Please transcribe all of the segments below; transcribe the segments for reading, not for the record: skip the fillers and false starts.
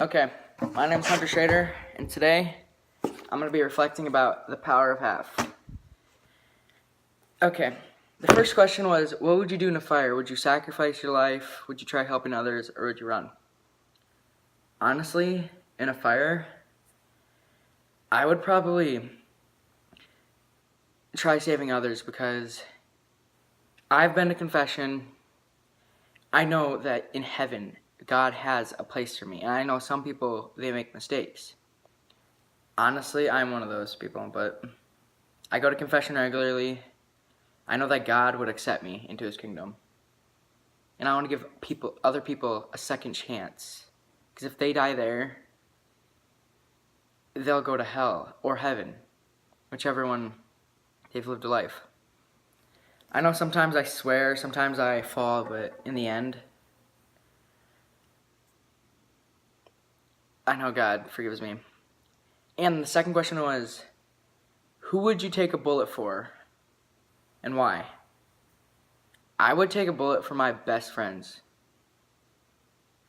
Okay, my name is Hunter Schrader, and today I'm going to be reflecting about the power of half. Okay, the first question was, what would you do in a fire? Would you sacrifice your life? Would you try helping others, or would you run? Honestly, in a fire, I would probably try saving others because I've been to confession. I know that in heaven, God has a place for me, and I know some people, they make mistakes. Honestly, I'm one of those people, but I go to confession regularly. I know that God would accept me into his kingdom. And I want to give other people a second chance. Because if they die there, they'll go to hell or heaven, whichever one they've lived a life. I know sometimes I swear, sometimes I fall, but in the end, I know God forgives me. And the second question was, who would you take a bullet for and why? I would take a bullet for my best friends.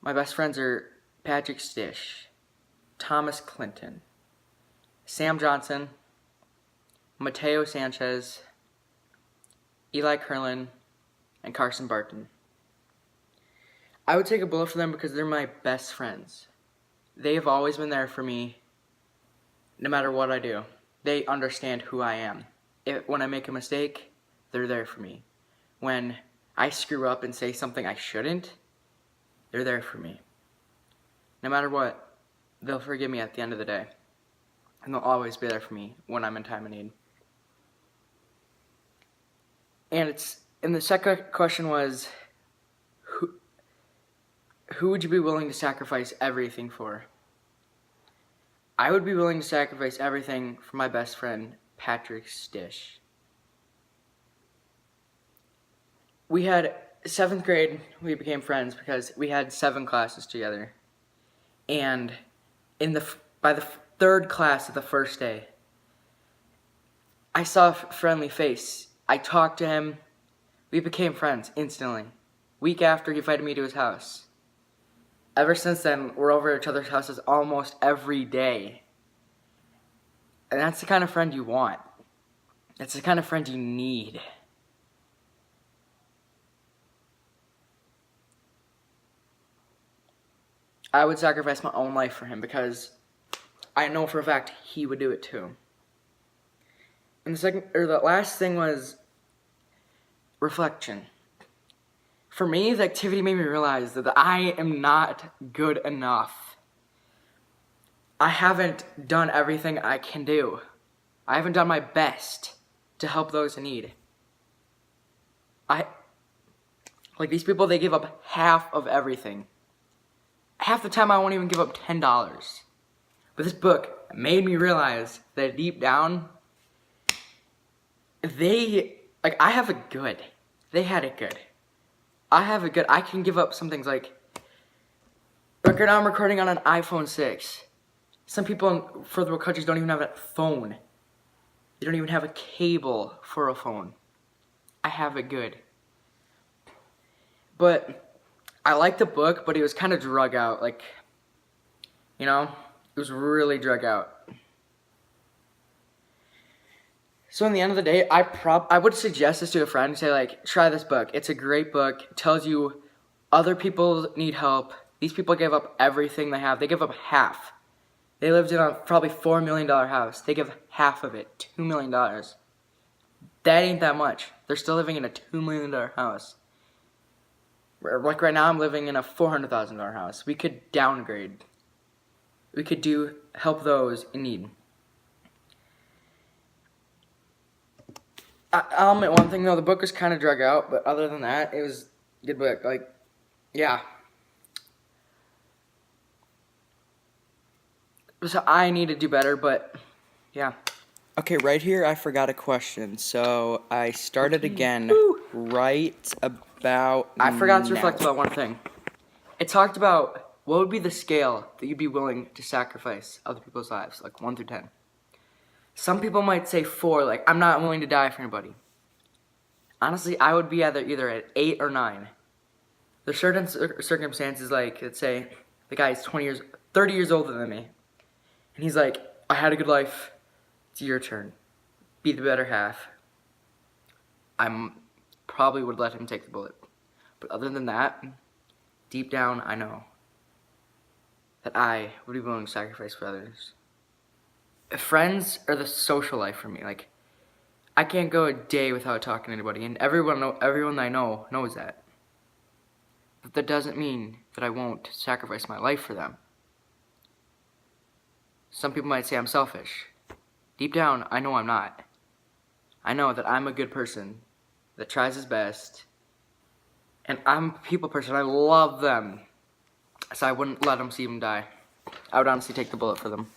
My best friends are Patrick Stish, Thomas Clinton, Sam Johnson, Mateo Sanchez, Eli Curlin, and Carson Barton. I would take a bullet for them because they're my best friends. They have always been there for me no matter what I do. They understand who I am. When I make a mistake, they're there for me. When I screw up and say something I shouldn't, they're there for me. No matter what, they'll forgive me at the end of the day. And they'll always be there for me when I'm in time of need. And the second question was, who would you be willing to sacrifice everything for? I would be willing to sacrifice everything for my best friend, Patrick Stish. We had 7th grade, we became friends because we had 7 classes together. And by the 3rd class of the first day, I saw a friendly face. I talked to him. We became friends instantly. Week after, he invited me to his house. Ever since then, we're over at each other's houses almost every day. And that's the kind of friend you want. That's the kind of friend you need. I would sacrifice my own life for him because I know for a fact he would do it too. And the last thing was reflection. For me, the activity made me realize that I am not good enough. I haven't done everything I can do. I haven't done my best to help those in need. Like these people, they give up half of everything. Half the time I won't even give up $10. But this book made me realize that deep down, I have it good. They had it good. I have it good. I can give up some things like, right now I'm recording on an iPhone 6. Some people in first world countries don't even have a phone. They don't even have a cable for a phone. I have it good. But I liked the book, but it was kind of drug out. It was really drug out. So in the end of the day, I would suggest this to a friend and say, try this book. It's a great book. It tells you other people need help. These people give up everything they have. They give up half. They lived in a probably $4 million house. They give half of it, $2 million. That ain't that much. They're still living in a $2 million house. Like right now, I'm living in a $400,000 house. We could downgrade. We could help those in need. I'll admit one thing though, the book was kind of drug out, but other than that, it was a good book. Yeah. So I need to do better, but yeah. Okay, right here I forgot a question, so I started again right about I forgot to Mm, reflect about one thing. It talked about what would be the scale that you'd be willing to sacrifice other people's lives, 1 through 10. Some people might say 4, I'm not willing to die for anybody. Honestly, I would be either at 8 or 9. There's certain circumstances, let's say the guy is 20 years 30 years older than me. And he's like, I had a good life. It's your turn. Be the better half. I probably would let him take the bullet. But other than that, deep down, I know that I would be willing to sacrifice for others. Friends are the social life for me. Like, I can't go a day without talking to anybody, and everyone I know knows that. But that doesn't mean that I won't sacrifice my life for them. Some people might say I'm selfish. Deep down, I know I'm not. I know that I'm a good person that tries his best, and I'm a people person. I love them, so I wouldn't let them see them die. I would honestly take the bullet for them.